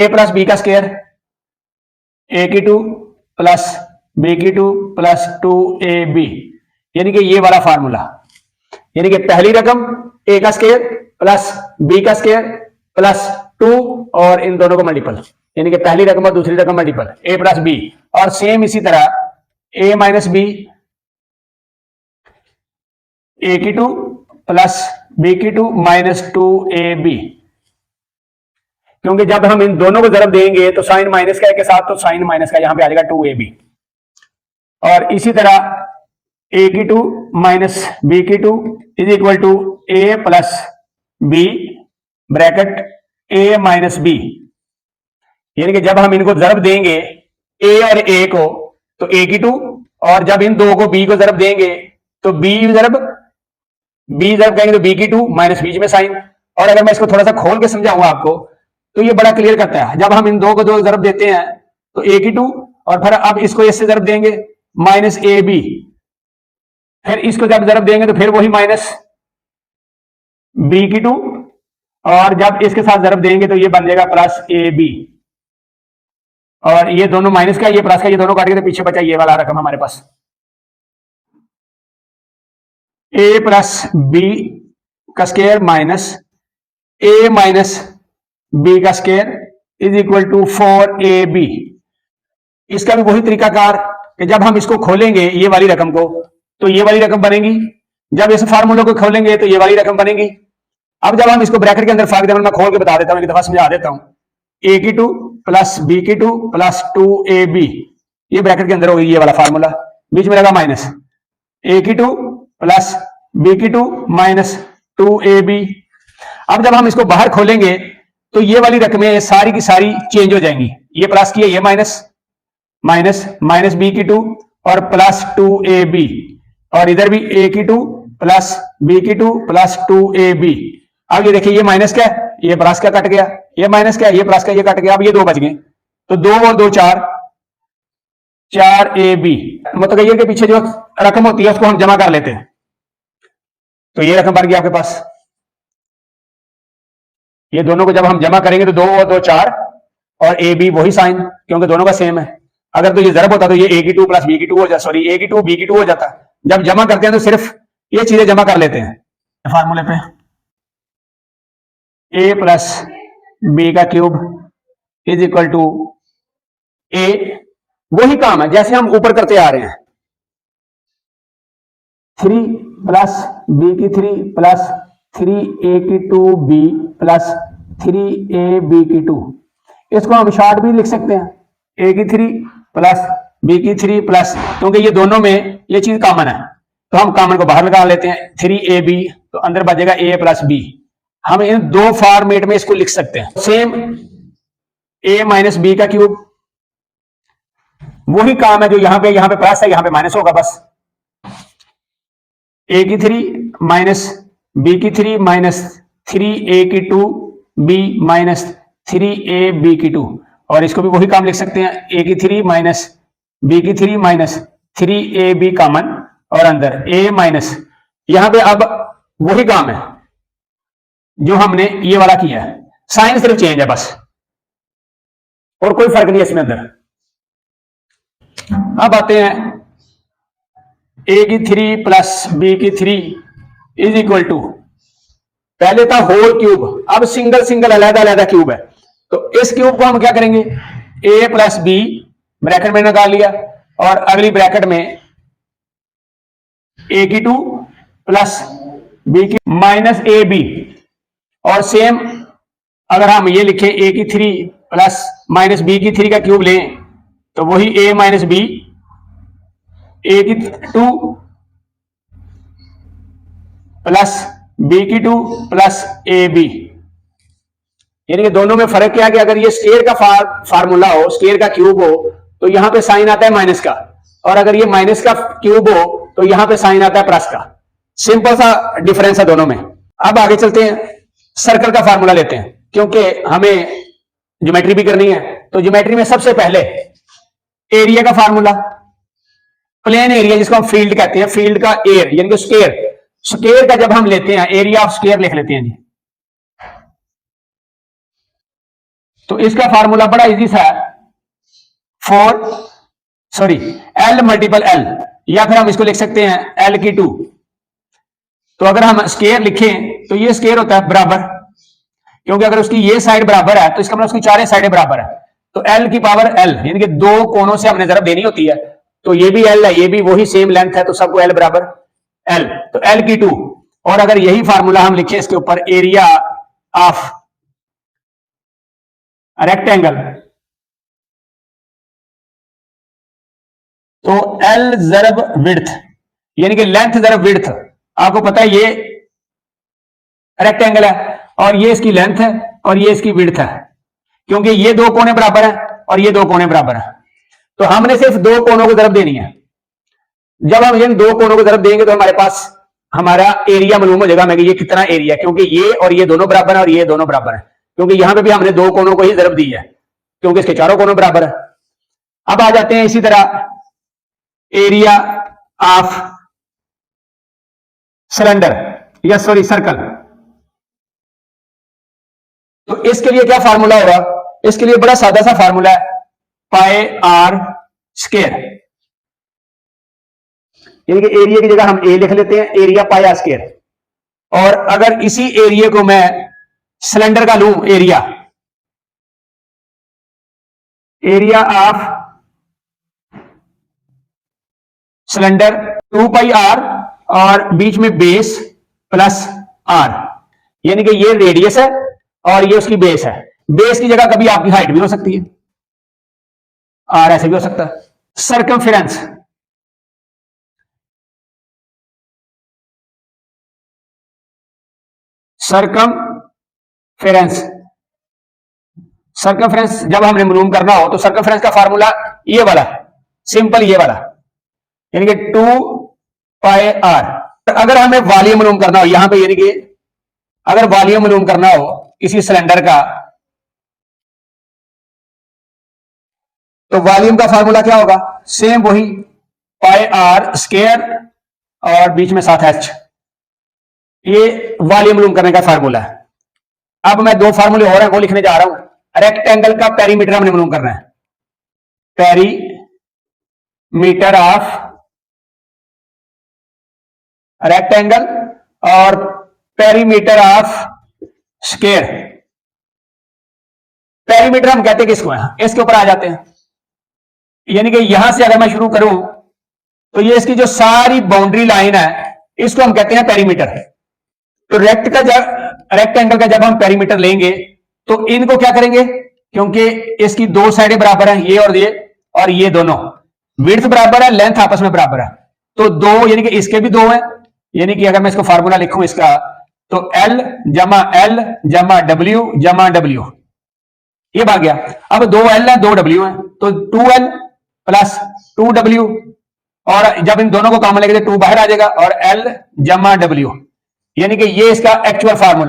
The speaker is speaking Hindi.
ए प्लस बी का स्क्वायर ए की टू प्लस बी की टू प्लस 2ab, यानी कि ये वाला फार्मूला, यानी कि पहली रकम ए का स्क्वायर प्लस बी का स्क्वायर प्लस 2 और इन दोनों को मल्टीपल, यानी कि पहली रकम और दूसरी रकम मल्टीपल ए प्लस बी, और सेम इसी तरह ए माइनस बी ए की टू प्लस बी की टू माइनस 2ab, क्योंकि जब हम इन दोनों को जरब देंगे तो साइन माइनस का के साथ तो साइन माइनस का यहां पे आ जाएगा 2ab, और इसी तरह ए की टू माइनस बी की two is equal to A plus B bracket A minus B, यानी कि जब हम इनको जरब देंगे ए और ए को तो ए की टू, और जब इन दो को बी को जरब देंगे तो बी जरब कहेंगे तो बी की टू माइनस बीच में साइन। और अगर मैं इसको थोड़ा सा खोल के समझाऊंगा आपको तो ये बड़ा क्लियर करता है। जब हम इन दो को दो जरब देते हैं तो ए की टू, और फिर अब इसको इससे जरब देंगे माइनस ए बी, फिर इसको जब जरब देंगे तो फिर वही माइनस बी की टू, और जब इसके साथ जरब देंगे तो ये बन जाएगा प्लस ए बी, और ये दोनों माइनस का ये प्लस का ये दोनों काट के तो पीछे बचा ये वाला रकम हमारे पास ए प्लस बी का square minus A minus B का square is equal to 4ab। इसका भी वही तरीकाकार कि जब हम इसको खोलेंगे ये वाली रकम को तो ये वाली रकम बनेगी, जब इस फार्मूले को खोलेंगे तो ये वाली रकम बनेगी। अब जब हम इसको ब्रैकेट के अंदर फार्क दें, मैं खोल के बता देता हूं, एक दफा समझा देता हूं, ए की टू प्लस बी की टू प्लस 2ab, ये ब्रैकेट के अंदर होगी ये वाला फार्मूला, बीच में लगा माइनस ए की टू प्लस बी की टू माइनस 2ab। अब जब हम इसको बाहर खोलेंगे तो ये वाली रकमें सारी की सारी चेंज हो जाएंगी, ये प्लस की है ये माइनस माइनस माइनस बी की टू और प्लस 2ab, और इधर भी ए की टू प्लस बी की टू प्लस 2ab। अब ये देखिए ये माइनस क्या है, ये प्लस का कट गया, ये माइनस क्या है, ये प्लस का ये कट गया, अब ये दो बच गए, तो 2 और 2 4ab, मतलब ये के पीछे जो रकम होती है उसको हम जमा कर लेते हैं, तो ये रकम बन गई आपके पास। ये दोनों को जब हम जमा करेंगे तो 2 और 2 4 और ए बी वही साइन, क्योंकि दोनों का सेम है। अगर तो ये जरब होता तो ये ए की टू प्लस बी की टू हो जाता, सॉरी ए की टू बी की टू हो जाता। जब जमा करते हैं तो सिर्फ ये चीजें जमा कर लेते हैं फार्मूले पे, ए प्लस बी का क्यूब इज इक्वल टू ए, वही काम है जैसे हम ऊपर करते आ रहे हैं, 3 प्लस बी की 3 प्लस 3a की 2b प्लस 3ab की 2, इसको हम शॉर्ट भी लिख सकते हैं, a की 3 प्लस b की 3 प्लस, क्योंकि ये दोनों में ये चीज कॉमन है तो हम कॉमन को बाहर लगा लेते हैं, 3ab तो अंदर बचेगा a प्लस b। हम इन दो फॉर्मेट में इसको लिख सकते हैं। सेम a माइनस बी का क्यूब, वही काम है जो यहां पे प्लस है, यहां पे माइनस होगा बस, a की 3 माइनस बी की 3 माइनस 3a की 2b माइनस 3ab की 2, और इसको भी वही काम लिख सकते हैं, a की 3 माइनस बी की 3 माइनस 3ab कॉमन, और अंदर a माइनस, यहां पे अब वही काम है जो हमने ये वाला किया है, साइन सिर्फ चेंज है बस, और कोई फर्क नहीं है इसमें अंदर। अब आते हैं a की 3 प्लस बी की 3 इज इक्वल टू, पहले था होल क्यूब, अब सिंगल सिंगल अलग अलग क्यूब है, तो इस क्यूब को हम क्या करेंगे, a प्लस बी ब्रैकेट में निकाल लिया, और अगली ब्रैकेट में a की 2 प्लस बी की माइनस ए बी, और सेम अगर हम ये लिखें a की 3 प्लस माइनस बी की 3 का क्यूब लें तो वही a माइनस बी, a की 2 प्लस बी की 2 प्लस ए बी, यानी कि दोनों में फर्क क्या है कि अगर ये स्क्वायर का फार्मूला हो, स्क्वायर का क्यूब हो तो यहां पे साइन आता है माइनस का, और अगर ये माइनस का क्यूब हो तो यहां पे साइन आता है प्लस का। सिंपल सा डिफरेंस है दोनों में। अब आगे चलते हैं, सर्कल का फार्मूला लेते हैं क्योंकि हमें ज्योमेट्री भी करनी है, तो ज्योमेट्री में सबसे पहले एरिया का फार्मूला, प्लेन एरिया जिसको हम फील्ड कहते हैं, फील्ड का एयर यानी कि स्क्वायर, स्क्वायर का जब हम लेते हैं एरिया ऑफ स्क्वायर लिख लेते हैं जी, तो इसका फार्मूला बड़ा इजी सा है, एल मल्टीपल एल, या फिर हम इसको लिख सकते हैं एल की 2। तो अगर हम स्केयर लिखें तो ये स्केयर होता है बराबर, क्योंकि अगर उसकी ये साइड बराबर है तो इसका मतलब उसकी चारों साइडें बराबर है। तो एल की पावर एल, यानी कि दो कोनों से हमने जरा देनी होती है, तो ये भी एल है, ये भी वही सेम लेंथ है, तो सबको एल बराबर एल, तो एल की 2। और अगर यही फार्मूला हम लिखे इसके ऊपर एरिया ऑफ रेक्टेंगल, तो एल जरब विड्थ, यानी कि लेंथ जरब विड्थ। आपको पता है ये रेक्टेंगल है और ये इसकी लेंथ है और ये इसकी विड्थ है, क्योंकि ये दो कोने बराबर है और ये दो कोने बराबर है। तो हमने सिर्फ दो कोनों को जरब देनी है। जब हम इन दो कोनों को जरब देंगे तो हमारे पास हमारा एरिया मालूम हो जाएगा हमें कि ये कितना एरिया, क्योंकि ये और ये दोनों बराबर है और ये दोनों बराबर है, क्योंकि यहां पे भी हमने दो कोनों को ही जरब दी है, क्योंकि इसके चारों कोनों बराबर है। अब आ जाते हैं इसी तरह एरिया ऑफ सिलेंडर या सॉरी सर्कल। तो इसके लिए क्या फार्मूला होगा? इसके लिए बड़ा सादा सा फार्मूला है, पाई आर स्क्वायर, यानी कि एरिया की जगह हम ए लिख लेते हैं, एरिया पाई आर स्क्वायर। और अगर इसी एरिया को मैं सिलेंडर का लूं, area of cylinder 2 pi R और बीच में बेस प्लस आर, यानी कि ये रेडियस है और ये उसकी बेस है। बेस की जगह कभी आपकी हाइट भी हो सकती है, आर ऐसे भी हो सकता है। सर्कमफेरेंस, सर्कमफेरेंस जब हमने मालूम करना हो तो सर्कमफेरेंस का फार्मूला ये वाला, सिंपल ये वाला, यानी कि 2 पाई आर। अगर हमें वॉल्यूम मालूम करना हो यहां पे, यानी कि अगर वॉल्यूम मालूम करना हो किसी सिलेंडर का, तो वॉल्यूम का फार्मूला क्या होगा? सेम वही, पाई आर स्क्वायर और बीच में साथ एच, ये वॉल्यूम मालूम करने का फार्मूला है। अब मैं दो फार्मूले और हैं वो लिखने जा रहा हूं। रेक्टेंगल का पेरीमीटर हमने मालूम करना है, पेरीमीटर ऑफ रेक्टेंगल और पेरीमीटर ऑफ स्क्वायर। पेरीमीटर हम कहते हैं किसको है? इसके ऊपर आ जाते हैं, यानी कि यहां से अगर मैं शुरू करूं तो ये इसकी जो सारी बाउंड्री लाइन है इसको हम कहते हैं पेरीमीटर। तो रेक्टेंगल का जब हम पेरीमीटर लेंगे तो इनको क्या करेंगे, क्योंकि इसकी दो साइडें बराबर हैं, ये और ये दोनों, विड्थ बराबर है, लेंथ आपस में बराबर है, तो दो, यानी कि इसके भी दो हैं, यानी कि अगर मैं इसको फार्मूला लिखूं इसका, तो L जमा W, ये भाग गया। अब 2L है 2W है, तो 2L प्लस 2W, और जब इन दोनों को कॉमन लेंगे तो 2 बाहर आ जाएगा और L जमा W, यानी कि ये इसका एक्चुअल फार्मूला।